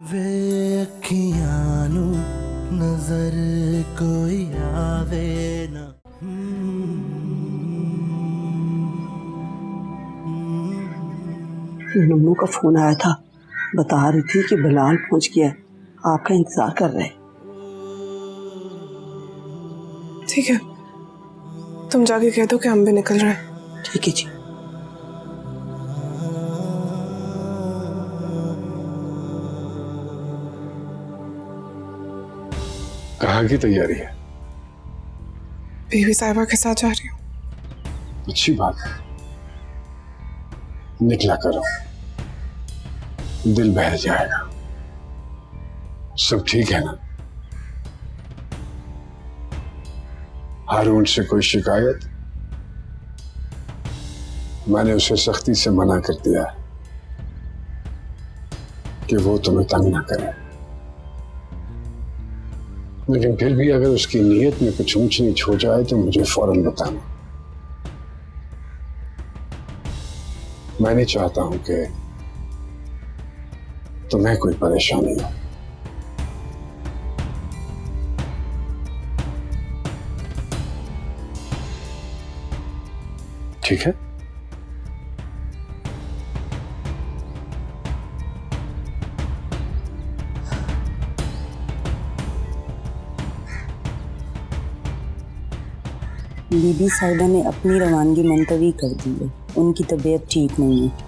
वे अखियां नू नजर कोई आवे ना। नन्नू का फोन आया था, बता रही थी कि बिलाल पहुंच गया है, आपका इंतजार कर रहे हैं। ठीक है, तुम जाके कह दो कि हम भी निकल रहे हैं। ठीक है जी। कहाँ की तैयारी है? बीवी साहिबा के साथ जा रही हूँ। अच्छी बात है, निकला करो, दिल बहल जाएगा। सब ठीक है ना? हारून से कोई शिकायत? मैंने उसे सख्ती से मना कर दिया है कि वो तुम्हें तंग ना करे, लेकिन फिर भी अगर उसकी नीयत में कुछ ऊंच नीच हो जाए तो मुझे फौरन बताना। मैं नहीं चाहता हूं कि तुम्हें कोई परेशानी हो। ठीक है? बीबी साहिबा ने अपनी रवानगी मुलतवी कर दी है, उनकी तबीयत ठीक नहीं है।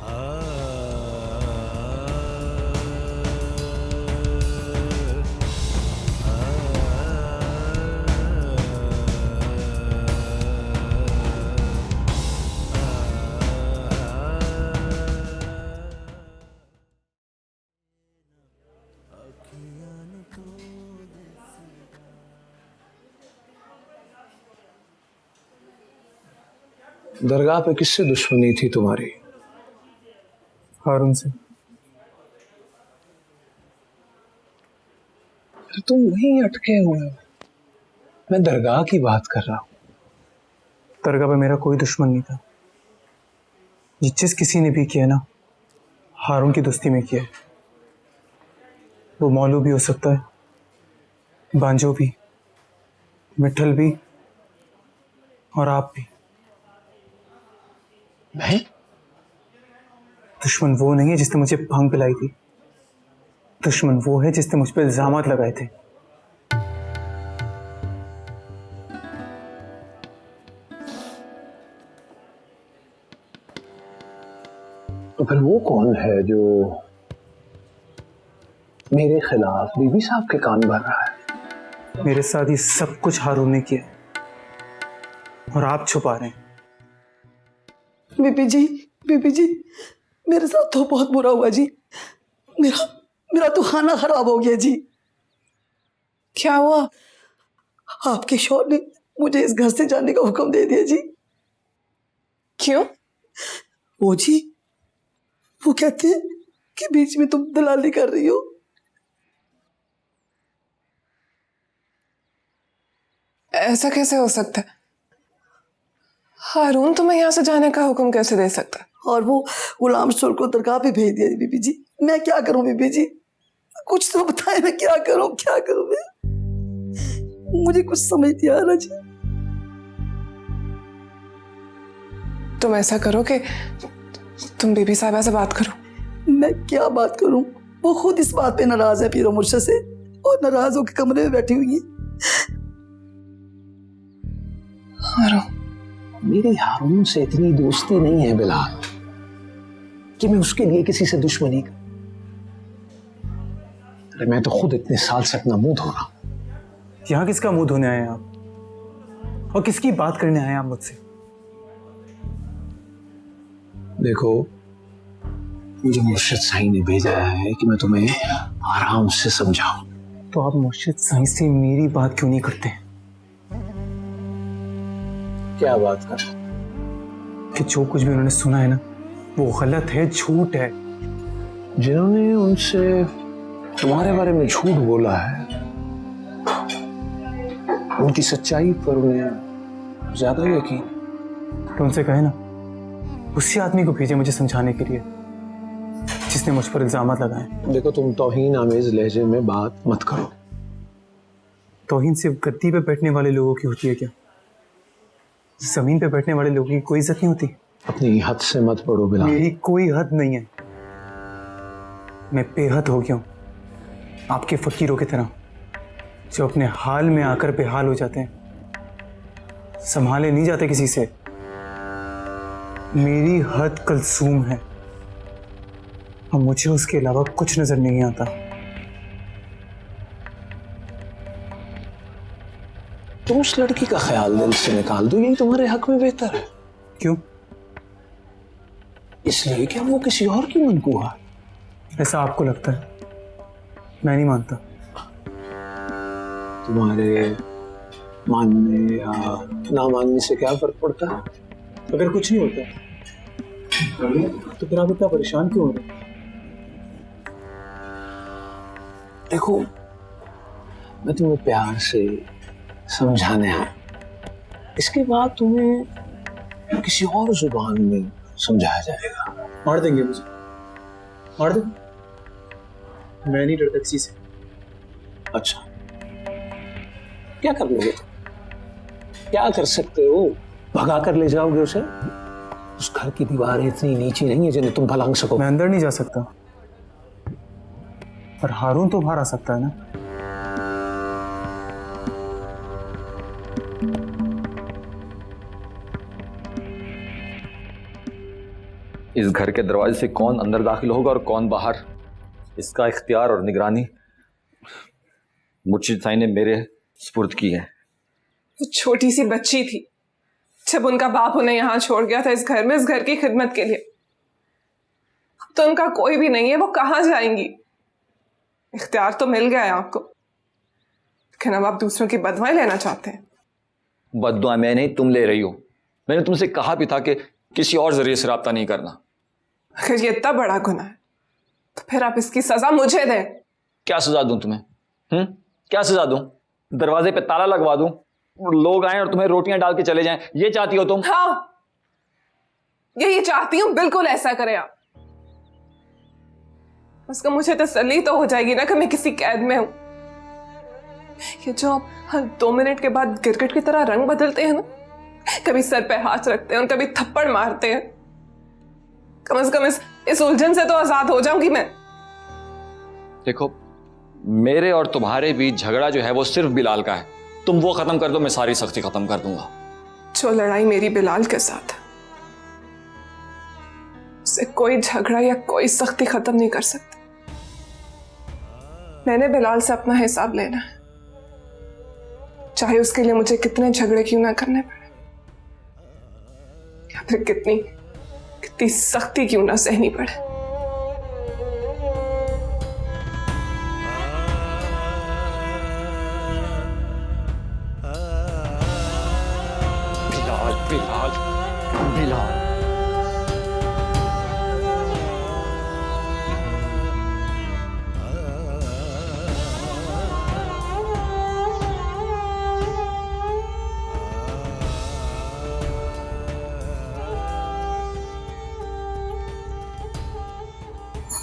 दरगाह पे किससे दुश्मनी थी तुम्हारी? हारून से। तुम वहीं अटके हुए हो। मैं दरगाह की बात कर रहा हूं। दरगाह पे मेरा कोई दुश्मन नहीं था। ये चीज किसी ने भी किया ना, हारून की दोस्ती में किया है। वो मौलू भी हो सकता है, बांजो भी, मिठल भी, और आप भी। मैं? दुश्मन वो नहीं है जिसने मुझे भांग पिलाई थी, दुश्मन वो है जिसने मुझ पर इल्जामात लगाए थे। तो फिर वो कौन है जो मेरे खिलाफ बीबी साहब के कान भर रहा है? मेरे साथ ये सब कुछ हारून ने किया और आप छुपा रहे हैं। बीबी जी, मेरे साथ तो बहुत बुरा हुआ जी। मेरा तो खाना खराब हो गया जी। क्या हुआ? आपके शौहर ने मुझे इस घर से जाने का हुक्म दे दिया जी। क्यों? वो कहते हैं कि बीच में तुम दलाली कर रही हो। ऐसा कैसे हो सकता है? हारून तुम्हें यहाँ से जाने का हुक्म कैसे दे सकता है? और वो गुलाम शोर को दरगाह पे भेज दिया बीबी जी। मैं क्या करूं बीबी जी, कुछ तो बताए, मैं क्या करूं मैं? मुझे कुछ समझ नहीं आ रहा जी। तुम ऐसा करो कि तुम बीबी साहिबा से बात करो। मैं क्या बात करूं? वो खुद इस बात पे नाराज है पीरो मुर्शद से, और नाराज होकर कमरे में बैठी हुई है। हारून, मेरी हारून से इतनी दोस्ती नहीं है बिलाल कि मैं उसके लिए किसी से दुश्मनी कर। अरे मैं तो खुद इतने साल से अपना मुंह धो रहा हूं। यहाँ किसका मुंह धोने आए हैं आप, और किसकी बात करने आए हैं आप मुझसे? देखो, मुझे मुर्शिद साईं ने भेजा है कि मैं तुम्हें आराम से समझाऊं। तो आप मुर्शिद साईं से मेरी बात क्यों नहीं करते? क्या बात कर? कि जो कुछ भी उन्होंने सुना है ना, वो गलत है, झूठ है। जिन्होंने उनसे तुम्हारे बारे में झूठ बोला है, उनकी सच्चाई पर उन्हें ज्यादा यकीन। तो उनसे कहे ना, उसी आदमी को भेजे मुझे समझाने के लिए जिसने जिसने मुझ पर इल्जामात लगाए। देखो, तुम तौहीन आमेज लहजे में बात मत करो। तौहीन सिर्फ गद्दी पे बैठने वाले लोगों की होती है क्या? जमीन पे बैठने वाले लोगों की कोई इज्जत नहीं होती? अपनी हद से मत पढ़ो बिलाल। मेरी कोई हद नहीं है। मैं बेहद हो गया हूं, आपके फकीरों की तरह जो अपने हाल में आकर बेहाल हो जाते हैं, संभाले नहीं जाते किसी से। मेरी हद कलसूम है और मुझे उसके अलावा कुछ नजर नहीं आता। तुम उस लड़की का ख्याल दिल से निकाल दो, यही तुम्हारे हक में बेहतर है। क्यों? इसलिए कि वो किसी और की मनकूहा है। ऐसा आपको लगता है, मैं नहीं मानता। तुम्हारे मानने या ना मानने से क्या फर्क पड़ता है? अगर कुछ नहीं होता तो फिर आप इतना परेशान क्यों हो रहे? देखो, मैं तुम्हें प्यार से समझाने आया, इसके बाद तुम्हें किसी और जुबान में समझाया जाएगा। मार देंगे मुझे, मार देंगे। मैं नहीं डरता किसी से। अच्छा, क्या कर लोगे तुम? क्या कर सकते हो? भगा कर ले जाओगे उसे? उस घर की दीवारें इतनी नीची नहीं है जिन्हें तुम भलांग सको। मैं अंदर नहीं जा सकता, पर हारून तो बाहर आ सकता है ना। इस घर के दरवाजे से कौन अंदर दाखिल होगा और कौन बाहर, इसका इख्तियार और निगरानी मुर्शिद साईं ने मेरे सुपुर्द की है। वो छोटी सी बच्ची थी जब उनका बाप उन्हें यहाँ छोड़ गया था, इस घर में, इस घर की खिदमत के लिए। अब तो उनका कोई भी नहीं है, वो कहाँ जाएंगी? इख्तियार तो मिल गया है आपको, लेकिन अब आप दूसरों की बदवाएं लेना चाहते हैं। बद्दुआ मैं नहीं, तुम ले रही हो। मैंने तुमसे कहा भी था कि किसी और जरिए से राब्ता नहीं करना। अगर ये इतना बड़ा गुनाह है तो फिर आप इसकी सजा मुझे दें। क्या सजा दूं तुम्हें? क्या सजा दूं? दरवाजे पे ताला लगवा दूं, लोग आए और तुम्हें रोटियां डाल के चले जाएं, ये चाहती हो तुम? हाँ, यही चाहती हूं, बिल्कुल ऐसा करें आप। उसका मुझे तसल्ली तो हो जाएगी ना कि मैं किसी कैद में हूं। ये जो आप हर 2 मिनट के बाद गिरगिट की तरह रंग बदलते हैं ना, कभी सर पे हाथ रखते हैं और कभी थप्पड़ मारते हैं, कम से कम इस उलझन से तो आजाद हो जाऊंगी मैं। देखो, मेरे और तुम्हारे बीच झगड़ा जो है वो सिर्फ बिलाल का है। तुम वो खत्म कर दो, मैं सारी सख्ती खत्म कर दूंगा। जो लड़ाई मेरी बिलाल के साथ है, उससे कोई झगड़ा या कोई सख्ती खत्म नहीं कर सकती। मैंने बिलाल से अपना हिसाब लेना है, चाहे उसके लिए मुझे कितने झगड़े क्यों ना करने पड़े, या फिर कितनी सख्ती क्यों ना सहनी पड़े। बिलाल, बिलाल।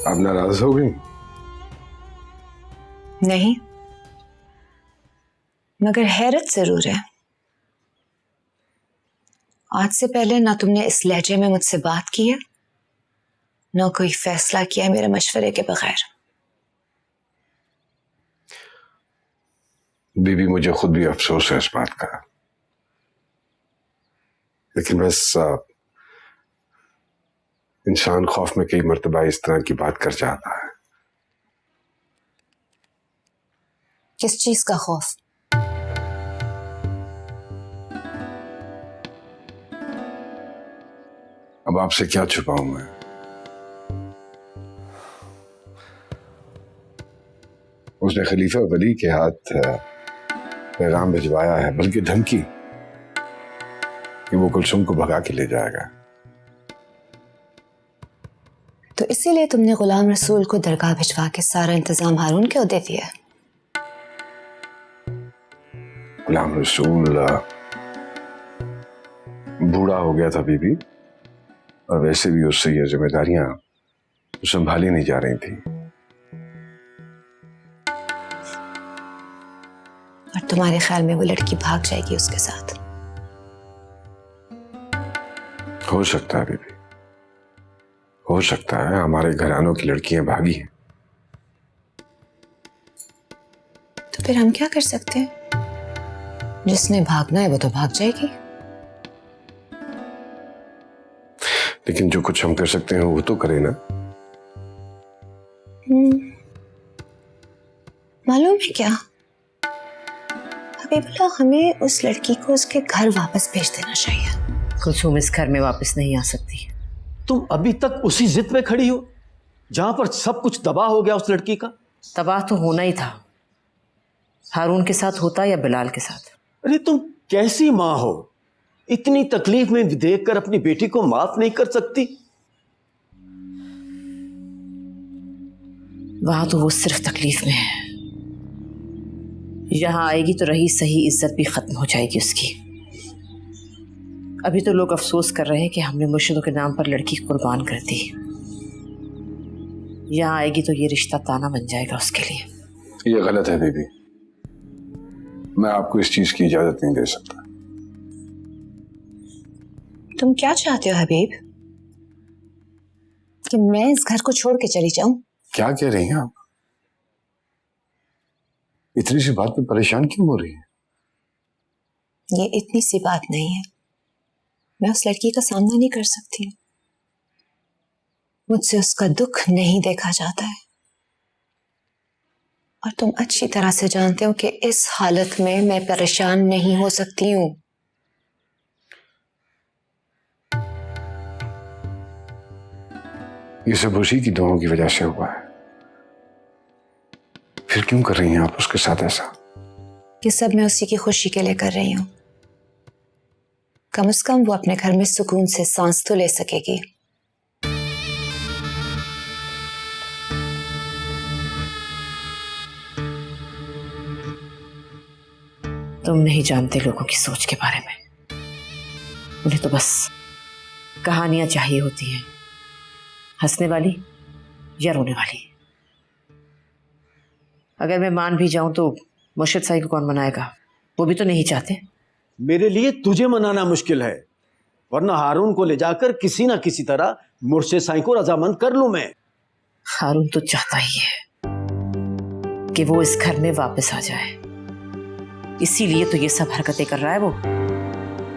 आप नाराज हो गई? नहीं, मगर हैरत जरूर है। आज से पहले ना तुमने इस लहजे में मुझसे बात की है, ना कोई फैसला किया है मेरे मशवरे के बगैर। बीबी, मुझे खुद भी अफसोस है इस बात का, लेकिन बस इंसान खौफ में कई मर्तबा इस तरह की बात कर जाता है। किस चीज का खौफ? अब आपसे क्या छुपाऊं मैं? उसने खलीफा वली के हाथ पैगाम भिजवाया है, बल्कि धमकी कि वो कुलसुम को भगा के ले जाएगा। तो इसीलिए तुमने गुलाम रसूल को दरगाह भिजवा के सारा इंतजाम हारून के दे दिया। गुलाम रसूल बूढ़ा हो गया था बीबी, और वैसे भी उससे ये जिम्मेदारियां संभाली नहीं जा रही थी। और तुम्हारे ख्याल में वो लड़की भाग जाएगी उसके साथ? हो सकता है बीबी, हो सकता है। हमारे घरानों की लड़कियां भागी हैं। तो फिर हम क्या कर सकते हैं? जिसने भागना है वो तो भाग जाएगी। लेकिन जो कुछ हम कर सकते हैं वो तो करें ना। मालूम है क्या हबीबुल्लाह, हमें उस लड़की को उसके घर वापस भेज देना चाहिए। कुलसुम इस घर में वापस नहीं आ सकती। तुम अभी तक उसी जिद पे खड़ी हो जहां पर सब कुछ तबाह हो गया उस लड़की का। तबाह तो होना ही था, हारून के साथ होता या बिलाल के साथ। अरे तुम कैसी माँ हो, इतनी तकलीफ में देखकर अपनी बेटी को माफ नहीं कर सकती? वहां तो वो सिर्फ तकलीफ में है, यहां आएगी तो रही सही इज्जत भी खत्म हो जाएगी उसकी। अभी तो लोग अफसोस कर रहे हैं कि हमने मुर्शिदों के नाम पर लड़की कुर्बान कर दी। यहां आएगी तो ये रिश्ता ताना बन जाएगा उसके लिए। ये गलत है बीबी, मैं आपको इस चीज की इजाजत नहीं दे सकता। तुम क्या चाहते हो हबीब, कि मैं इस घर को छोड़ के चली जाऊं? क्या कह रही हैं आप? इतनी सी बात पे परेशान क्यों हो रही है? ये इतनी सी बात नहीं है, मैं उस लड़की का सामना नहीं कर सकती। मुझसे उसका दुख नहीं देखा जाता है, और तुम अच्छी तरह से जानते हो कि इस हालत में मैं परेशान नहीं हो सकती हूं। ये सब उसी की दुआओं की वजह से हुआ है। फिर क्यों कर रही हैं आप उसके साथ ऐसा? ये सब मैं उसी की खुशी के लिए कर रही हूं। कम से कम वो अपने घर में सुकून से सांस तो ले सकेगी। तुम नहीं जानते लोगों की सोच के बारे में। उन्हें तो बस कहानियां चाहिए होती हैं, हंसने वाली या रोने वाली। अगर मैं मान भी जाऊं तो मुर्शिद साई को कौन मनाएगा? वो भी तो नहीं चाहते। मेरे लिए तुझे मनाना मुश्किल है, वरना हारून को ले जाकर किसी ना किसी तरह मुर्शिद साईं को रजामंद कर लूं मैं। हारून तो चाहता ही है कि वो इस घर में वापस आ जाए, इसीलिए तो ये सब हरकतें कर रहा है। वो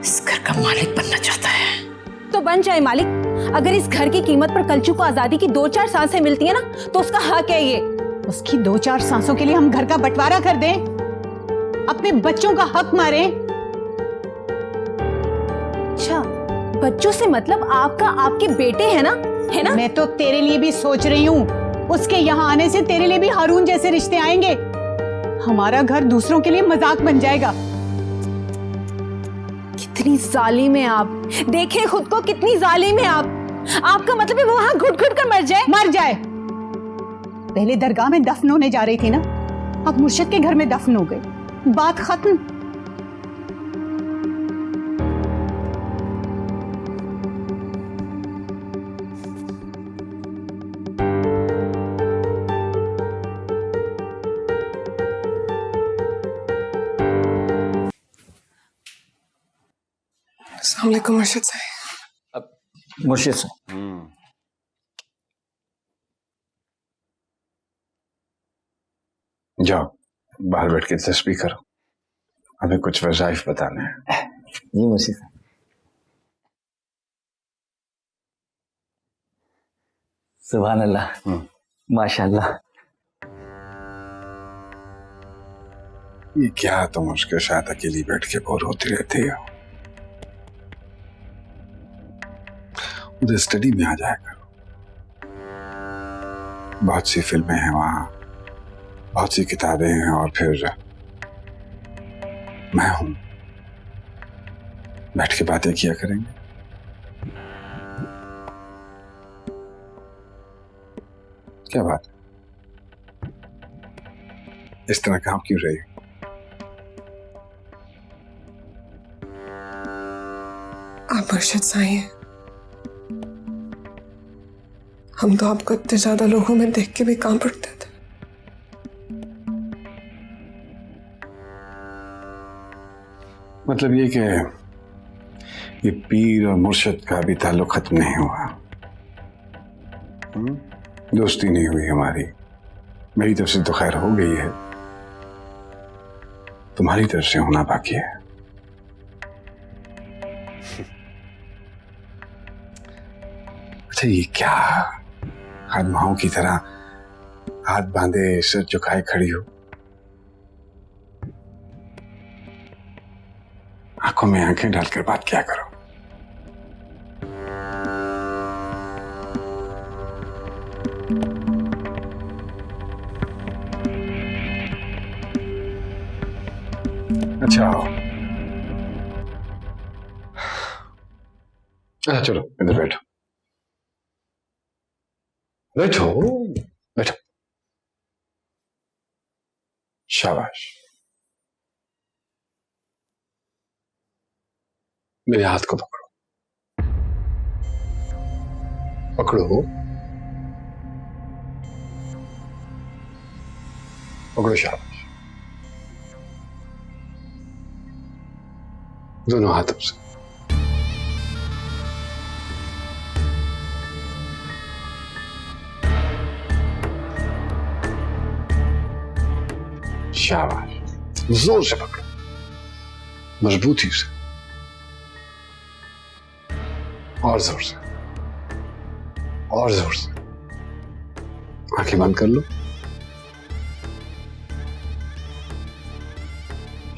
इस घर का मालिक बनना चाहता है। तो बन जाए मालिक। अगर इस घर की कीमत पर कलचू को आजादी की 2-4 सांसें मिलती है ना, तो उसका हक है ये। उसकी 2-4 सांसों के लिए हम घर का बंटवारा कर दें, अपने बच्चों का हक मारें? अच्छा, बच्चों से मतलब आपका आपके बेटे हैं ना, है ना? मैं तो तेरे लिए भी सोच रही हूँ, उसके यहाँ आने से तेरे लिए भी हारून जैसे रिश्ते आएंगे। हमारा घर दूसरों के लिए मजाक बन जाएगा। कितनी जालिम है आप, देखें खुद को, कितनी जालिम है आप। आपका मतलब है वो वहां घुट घुट कर मर जाए? मर जाए। पहले दरगाह में दफन होने जा रही थी ना, अब मुर्शिद के घर में दफन हो गई, बात खत्म। अस्सलाम वालेकुम मुर्शिद साहब। मुर्शिद साहब, जाओ बाहर बैठ के तस्बीह करो, हमें कुछ वज़ाइफ बताने हैं। जी मुर्शिद साहब। सुभान अल्लाह, माशाअल्लाह। ये क्या तुम उसके साथ अकेली बैठ के बोर होती रहती हो? उधर स्टडी में आ जाया करो, बहुत सी फिल्में हैं वहां, बहुत सी किताबें हैं, और फिर मैं हूं, बैठ के बातें किया करेंगे। क्या बात है, इस तरह काम क्यों रही? आप मुर्शिद साईं हैं, हम तो आपको इतने ज्यादा लोगों में देख के भी कांप उठते थे। मतलब ये कि ये पीर और मुर्शद का भी ताल्लुक खत्म नहीं हुआ। दोस्ती नहीं हुई हमारी। मेरी तरफ से तो खैर हो गई है, तुम्हारी तरफ से होना बाकी है। अच्छा ये क्या खादमाओं की तरह हाथ बांधे सिर झुकाए खड़ी हो, आंखों में आंखें डालकर बात क्या करो। अच्छा अच्छा चलो इधर बैठो बैठो बैठो। शाबाश। मेरे हाथ को पकड़ो पकड़ो पकड़ो। शाबाश। दोनों हाथों से। शाबाश। जोर से पकड़ो, मजबूती से, और जोर से, और जोर से। आंखें बंद कर लो।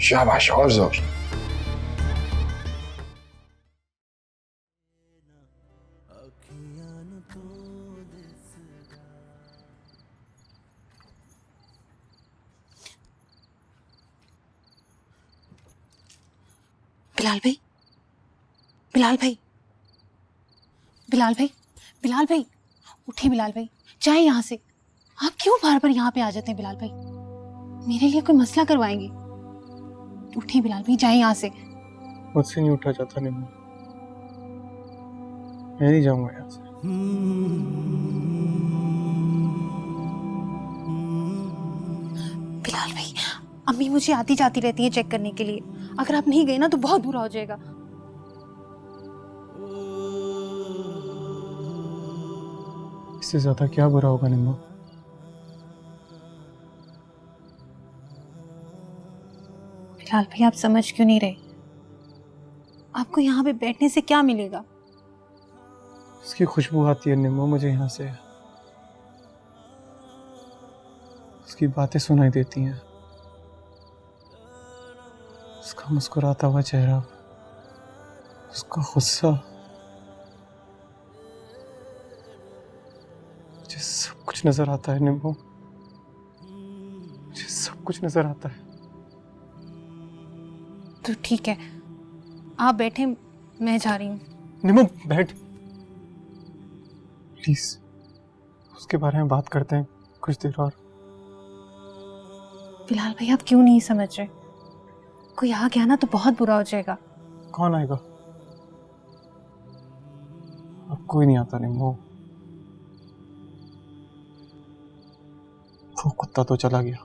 शाबाश, और जोर। बिलाल भाई, बिलाल भाई, बिलाल भाई, बिलाल भाई, उठिए बिलाल भाई, जाए यहाँ से। आप क्यों बार बार यहाँ पे आ जाते हैं बिलाल भाई? मेरे लिए कोई मसला करवाएंगे? उठिए बिलाल भाई, जाए यहाँ से। मुझसे नहीं उठा जाता निम्मो, मैं नहीं जाऊंगा यहाँ से। बिलाल भाई, अम्मी मुझे आती जाती रहती है चेक करने के लिए। अगर आप नहीं गए ना तो बहुत बुरा हो जाएगा। इससे ज्यादा क्या बुरा होगा निम्मो? बिलाल भाई, आप समझ क्यों नहीं रहे? आपको यहाँ पे बैठने से क्या मिलेगा? उसकी खुशबू आती है निम्मो मुझे यहाँ से, उसकी बातें सुनाई देती हैं, उसका मुस्कुराता हुआ चेहरा, उसका गुस्सा, मुझे सब कुछ नजर आता है निम्मो, मुझे सब कुछ नजर आता है। तो ठीक है, आप बैठे, मैं जा रही हूँ। निम्मो बैठ प्लीज, उसके बारे में बात करते हैं कुछ देर और। बिलाल भाई, आप क्यों नहीं समझ रहे? कोई आ गया ना तो बहुत बुरा हो जाएगा। कौन आएगा? अब कोई नहीं आता निम्मो, वो कुत्ता तो चला गया।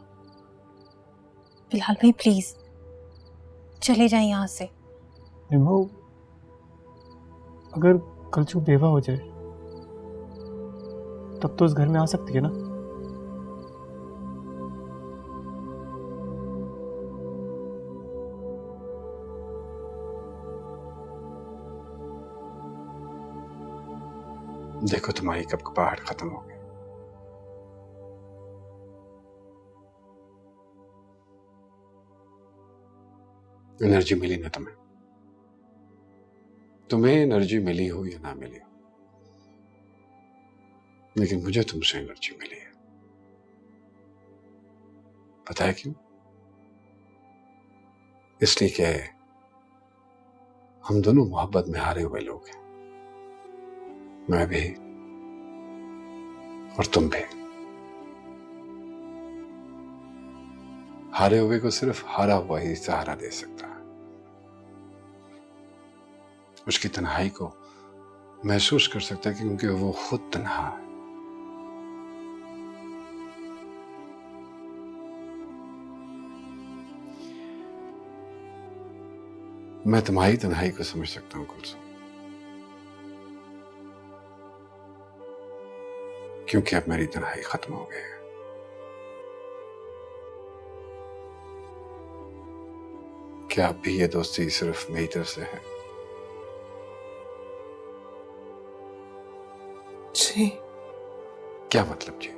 बिलाल भाई प्लीज चले जाएं यहाँ से। निम्मो, अगर कलचू बेवा हो जाए तब तो इस घर में आ सकती है ना? देखो तुम्हारी कपकपाहट खत्म हो गई। एनर्जी मिली ना तुम्हें? तुम्हें एनर्जी मिली हो या ना मिली हो, लेकिन मुझे तुमसे एनर्जी मिली है। पता है क्यों? इसलिए कि हम दोनों मोहब्बत में हारे हुए लोग हैं, मैं भी और तुम भी। हारे हुए को सिर्फ हारा हुआ ही सहारा दे सकता है। उसकी तन्हाई को महसूस कर सकता है क्योंकि वो खुद तन्हा है। मैं तुम्हारी तन्हाई को समझ सकता हूं कुलसुम, क्योंकि अब मेरी तन्हाई खत्म हो गई है। क्या अब भी ये दोस्ती सिर्फ मेरी तरफ से है? जी। क्या मतलब जी?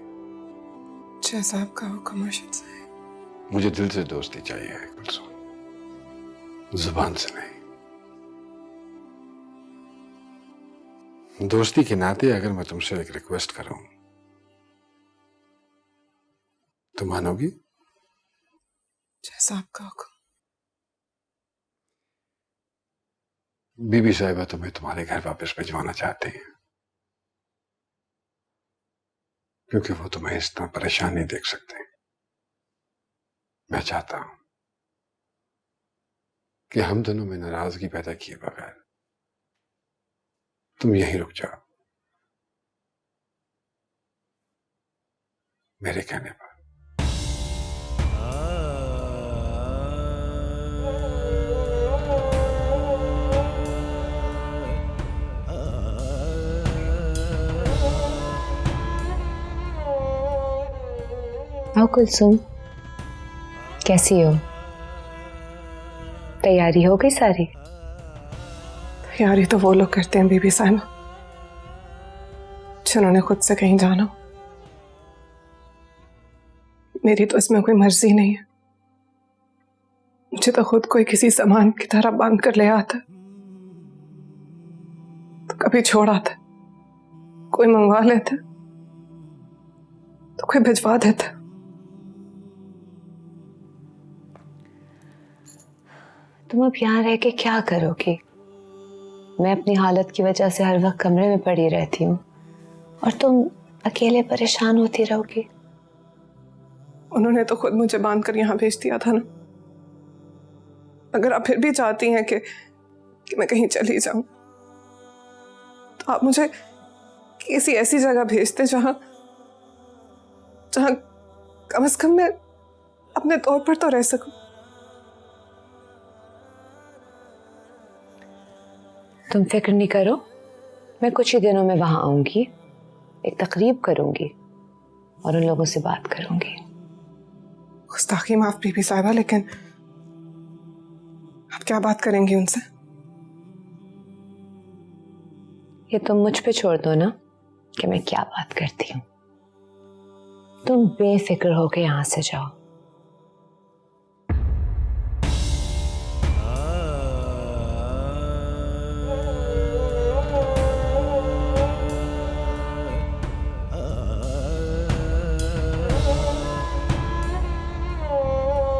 जैसा आपका हुक्म अर्शद साहब। मुझे दिल से दोस्ती चाहिए है कुलसुम, जुबान से नहीं। दोस्ती के नाते अगर मैं तुमसे एक रिक्वेस्ट करूं तो मानोगी? जैसा आपका हुक्म। बीबी साहिबा तुम्हें तुम्हारे घर वापस भिजवाना चाहती हैं, क्योंकि वो तुम्हें इस तरह परेशान नहीं देख सकते। मैं चाहता हूं कि हम दोनों में नाराजगी पैदा किए बगैर तुम यहीं रुक जाओ, मेरे कहने पर। आओ कुलसुम, कैसी हो? तैयारी हो गई सारी? तैयारी तो वो लोग करते हैं बीबी साहिबा जिन्होंने खुद से कहीं जाना। मेरी तो इसमें कोई मर्जी नहीं है। मुझे तो खुद कोई किसी सामान की तरह बांध कर ले आता, तो कभी छोड़ आता, कोई मंगवा लेता तो कोई भिजवा देता। तुम अब यहाँ रह के क्या करोगी? मैं अपनी हालत की वजह से हर वक्त कमरे में पड़ी रहती हूँ और तुम अकेले परेशान होती रहोगी। उन्होंने तो खुद मुझे बांध कर यहाँ भेज दिया था ना। अगर आप फिर भी चाहती हैं कि मैं कहीं चली जाऊं, तो आप मुझे किसी ऐसी जगह भेजते जहां कम से कम मैं अपने तौर पर तो रह सकूं। तुम फिक्र नहीं करो, मैं कुछ ही दिनों में वहां आऊंगी, एक तकरीब करूंगी और उन लोगों से बात करूंगी। गुस्ताखी माफ बीबी साहिबा, लेकिन आप क्या बात करेंगी उनसे? ये तुम मुझ पे छोड़ दो ना कि मैं क्या बात करती हूँ। तुम बेफिक्र होके यहां से जाओ।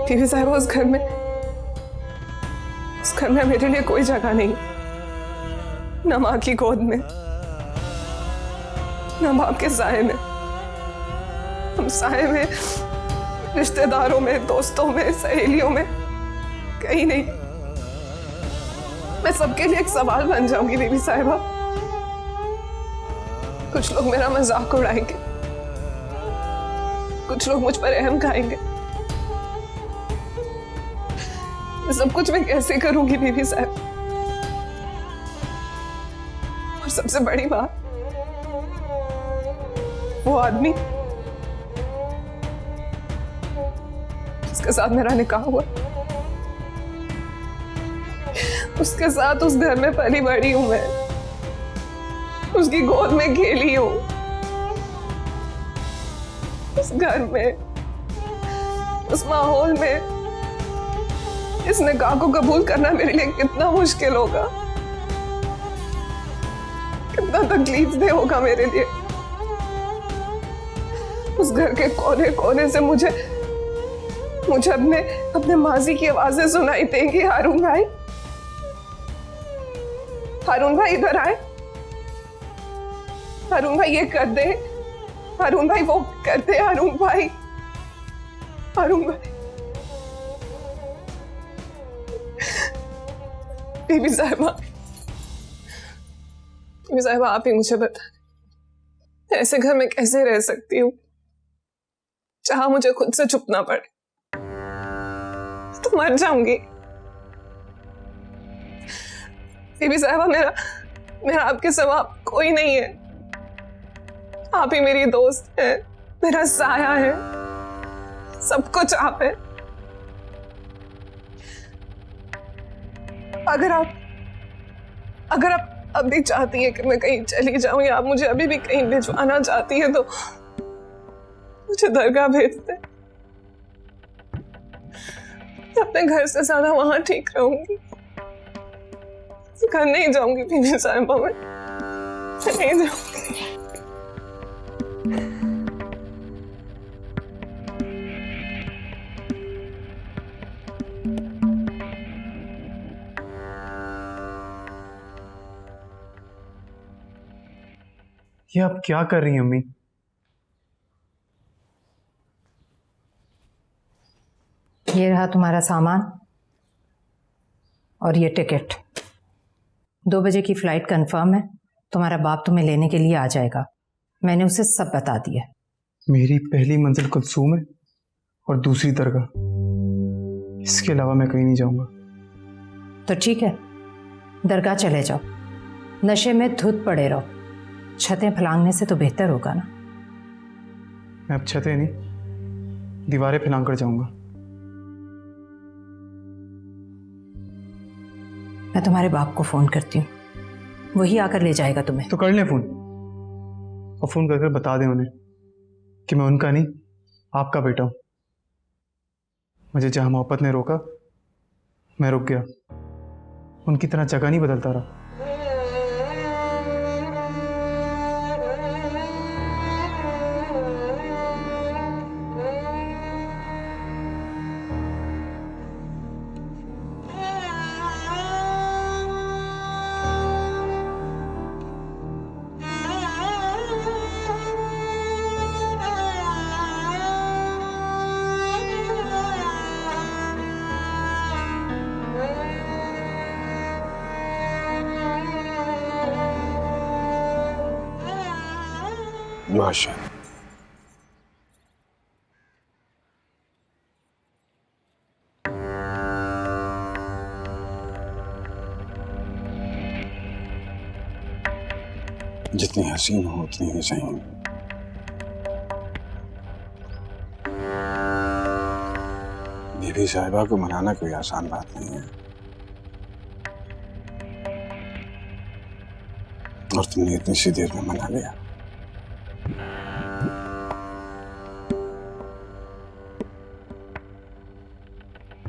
बीबी साहिबा, उस घर में मेरे लिए कोई जगह नहीं, ना माँ की गोद में, ना बाप के साए में। हम साए में, रिश्तेदारों में, दोस्तों में, सहेलियों में कहीं नहीं। मैं सबके लिए एक सवाल बन जाऊंगी बीबी साहिबा। कुछ लोग मेरा मजाक उड़ाएंगे, कुछ लोग मुझ पर रहम खाएंगे। सब कुछ मैं कैसे करूंगी बीबी साहब? और सबसे बड़ी बात, वो आदमी जिसके साथ मेरा निकाह हुआ, उसके साथ उस घर में पली बड़ी हूं मैं, उसकी गोद में खेली हूं। उस घर में, उस माहौल में इस निकाह को कबूल करना मेरे लिए कितना मुश्किल होगा, कितना तकलीफदेह होगा मेरे लिए। उस घर के कोने कोने से मुझे अपने माजी की आवाजें सुनाई देंगी। हारून भाई, हारून भाई इधर आए, हारून भाई ये कर दे, हारून भाई वो कर दे, हारून भाई, हारून भाई। बीबी साहिबा, आप ही मुझे बताएं, ऐसे घर में कैसे रह सकती हूँ जहां मुझे खुद से छुपना पड़े? तो मर जाऊंगी। बीबी साहिबा, मेरा आपके सिवा कोई नहीं है। आप ही मेरी दोस्त है, मेरा साया है, सब कुछ आप है। अगर आप अभी चाहती हैं कि मैं कहीं चली जाऊं या आप मुझे अभी भी कहीं भिजवाना चाहती हैं तो मुझे दरगाह भेज दे। अपने घर से ज्यादा वहां ठीक रहूंगी। घर नहीं जाऊंगी बीबी साहिबा, मैं नहीं जाऊंगी। ये आप क्या कर रही हैं अम्मी? ये रहा तुम्हारा सामान और ये टिकट। 2 बजे की फ्लाइट कंफर्म है। तुम्हारा बाप तुम्हें लेने के लिए आ जाएगा। मैंने उसे सब बता दिया। मेरी पहली मंजिल कुलसूम है और दूसरी दरगाह, इसके अलावा मैं कहीं नहीं जाऊंगा। तो ठीक है, दरगाह चले जाओ। नशे में धुत पड़े रहो। छतें फलांगने से तो बेहतर होगा ना। मैं अब छतें नहीं, दीवारें फैलांग कर जाऊंगा। मैं तुम्हारे बाप को फोन करती हूँ, वही आकर ले जाएगा तुम्हें। तो कर ले फोन, और फोन करके बता दें उन्हें कि मैं उनका नहीं आपका बेटा हूं। मुझे जहां मोहब्बत ने रोका मैं रुक गया, उनकी तरह जगह नहीं बदलता रहा। माशाअल्लाह। जितनी हसीन हो उतनी ही सही। बीबी साहिबा को मनाना कोई आसान बात नहीं है, और तुमने इतनी सी देर में मना लिया।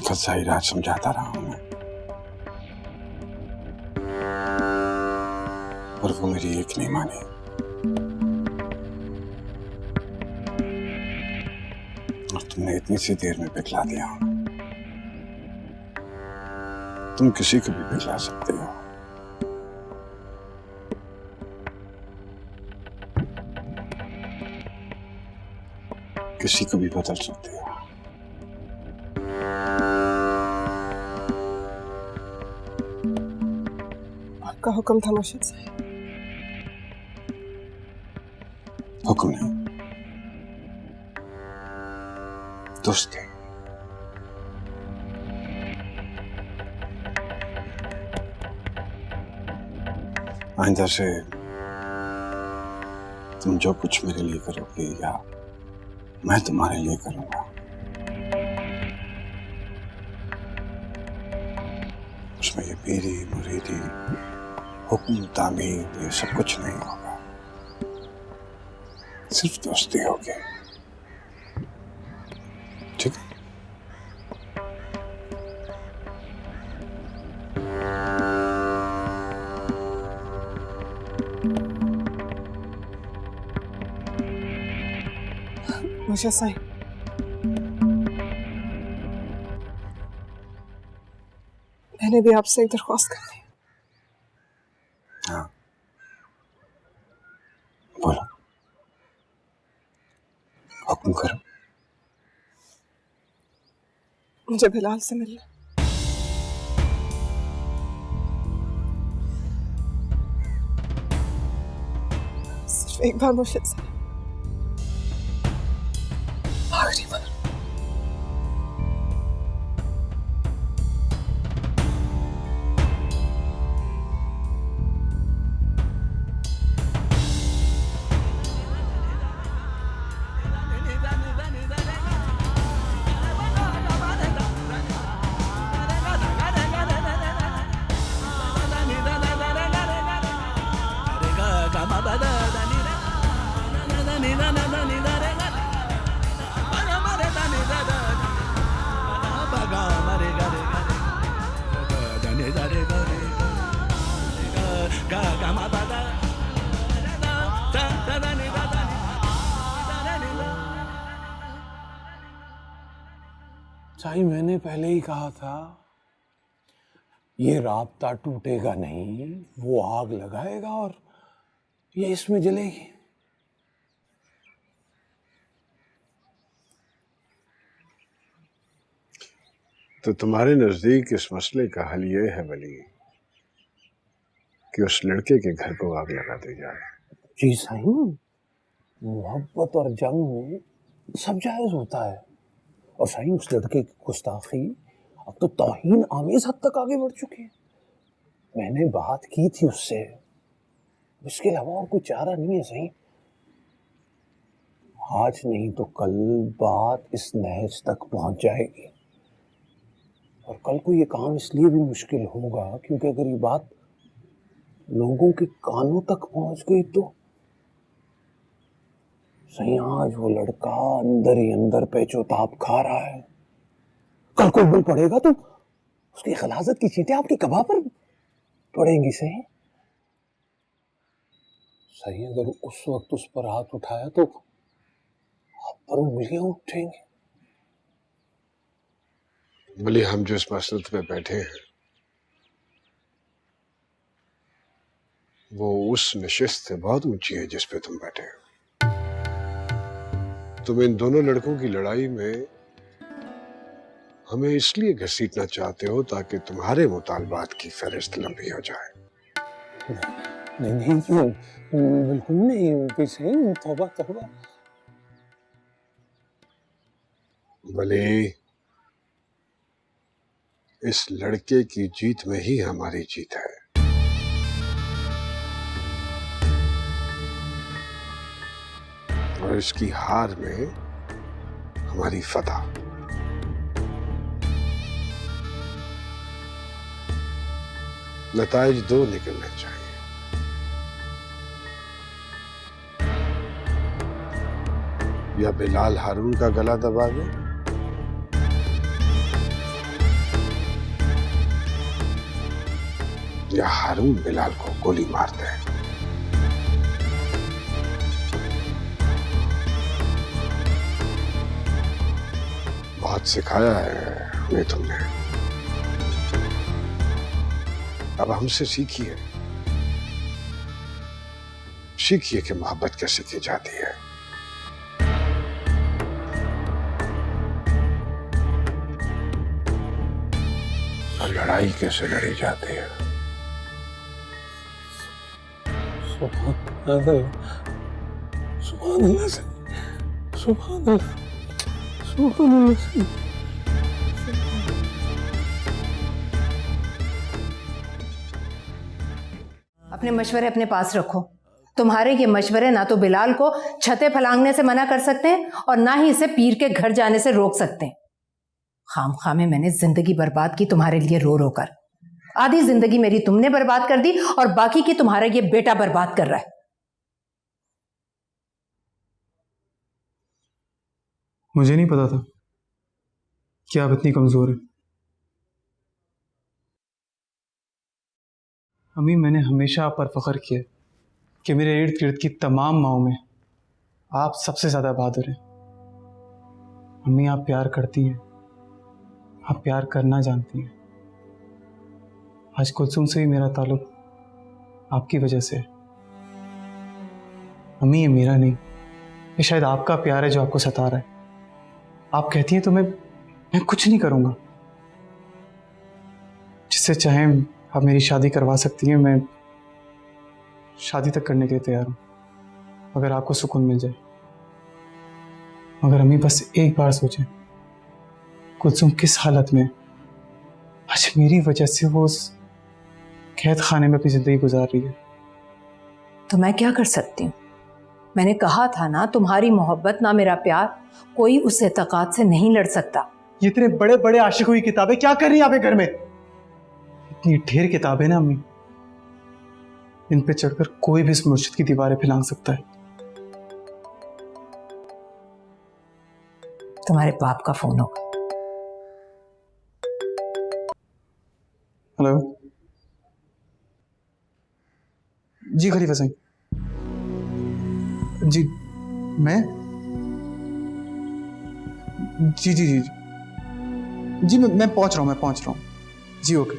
कल सारी रात समझाता रहा हूं मैं, पर वो मेरी एक नहीं मानी। और तुमने इतनी सी देर में पिघला दिया। तुम किसी को भी पिघला सकते हो, किसी को भी बदल सकते हो। आपका हुक्म था मुर्शिद साहब। हुक्म नहीं, दोस्ती। आइंदा से तुम जो कुछ मेरे लिए करोगे या मैं तुम्हारे लिए करूंगा, उसमें ये पीरी मुरीदी हुक्म तामीर ये सब कुछ नहीं होगा। सिर्फ दोस्ती होगी, ठीक है? मुझे सही मैंने भी आपसे एक दरख्वास्त करनी है। हाँ, बोलो, हुक्म करो। मुझे बिलाल से मिलना। सिर्फ एक बार मुर्शिद से, आखिरी बार। साईं, मैंने पहले ही कहा था ये राब्ता टूटेगा नहीं, वो आग लगाएगा और ये इसमें जलेगी। तो तुम्हारे नजदीक इस मसले का हल ये है वली कि उस लड़के के घर को आग लगा दी जाए। जी साईं, मोहब्बत और जंग में सब जायज होता है। और साईं, उस लड़के की गुस्ताखी अब तो तौहीन आमेज हद तक आगे बढ़ चुकी है। मैंने बात की थी उससे, इसके अलावा और कोई चारा नहीं है साईं। आज नहीं तो कल बात इस नहज तक पहुंच जाएगी। और कल को ये काम इसलिए भी मुश्किल होगा क्योंकि अगर ये बात लोगों के कानों तक पहुंच गई तो सही आज वो लड़का अंदर ही अंदर पेचोताप खा रहा है। कल को बल पड़ेगा तो उसकी खलासत की चींटियां आपकी कबाब पर पड़ेंगी। सही सही, अगर उस वक्त उस पर हाथ उठाया तो आप पर उंगलियां उठेंगी। बोले हम जिस मसरत पे बैठे हैं वो उस नशिस्त से बहुत ऊंची है जिस पे तुम बैठे हो। तुम इन दोनों लड़कों की लड़ाई में हमें इसलिए घसीटना चाहते हो ताकि तुम्हारे मुतालबात की फहरिस्त लंबी हो जाए। नहीं नहीं क्यों, बिल्कुल नहीं सही। तौबा तौबा। भले इस लड़के की जीत में ही हमारी जीत है। और इसकी हार में हमारी फतह। नताइज दो निकलने चाहिए। या बिलाल हारून का गला दबा दे या हारून बिलाल को गोली मार दे। बहुत सिखाया है हमें तुमने, अब हमसे सीखिए सीखिए कि मोहब्बत कैसे की जाती है। और लड़ाई कैसे लड़ी जाती है। सुभान अल्लाह, सुभान अल्लाह, सुभान अल्लाह, सुभान अल्लाह। अपने मशवरे अपने पास रखो। तुम्हारे ये मशवरे ना तो बिलाल को छतें फलांगने से मना कर सकते हैं और ना ही इसे पीर के घर जाने से रोक सकते हैं। खामखा में मैंने जिंदगी बर्बाद की तुम्हारे लिए रो रो कर। आधी जिंदगी मेरी तुमने बर्बाद कर दी और बाकी की तुम्हारा ये बेटा बर्बाद कर रहा है। मुझे नहीं पता था कि आप इतनी कमजोर है। अम्मी, मैंने हमेशा आप पर फख्र किया कि मेरे इर्द गिर्द की तमाम माओं में आप सबसे ज्यादा बहादुर हैं। अम्मी, आप प्यार करती हैं, आप प्यार करना जानती हैं। आज कुलसुम से ही मेरा ताल्लुक आपकी वजह से है। अम्मी, ये मेरा नहीं, ये शायद आपका प्यार है जो आपको सता रहा है। आप कहती हैं तो मैं कुछ नहीं करूंगा। जिससे चाहे आप मेरी शादी करवा सकती हैं, मैं शादी तक करने के लिए तैयार हूं, अगर आपको सुकून मिल जाए। मगर अम्मी, बस एक बार सोचें, कुलसुम किस हालत में आज मेरी वजह से वो उस कैद खाने में अपनी जिंदगी गुजार रही है। तो मैं क्या कर सकती हूँ? मैंने कहा था ना, तुम्हारी मोहब्बत ना मेरा प्यार कोई उस एतकाद से नहीं लड़ सकता। ये इतने बड़े बड़े आशिकों की किताबें क्या कर रही हैं आपके घर में? इतनी ढेर किताबें ना अम्मी, इन पे चढ़कर कोई भी इस मुर्शिद की दीवारें फिलांग सकता है। तुम्हारे बाप का फोन होगा। हेलो जी, खलीफा सिंह जी, मैं जी जी जी जी मैं पहुंच रहा हूँ जी। ओके।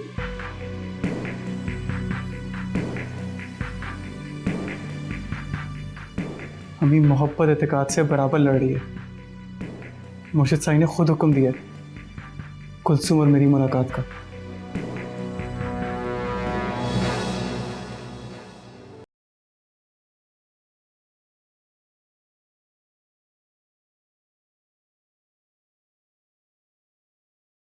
अम्मी मोहब्बत एतकाद से बराबर लड़ रही है। मुर्शिद साईं ने खुद हुक्म दिया है कुलसुम और मेरी मुलाकात का।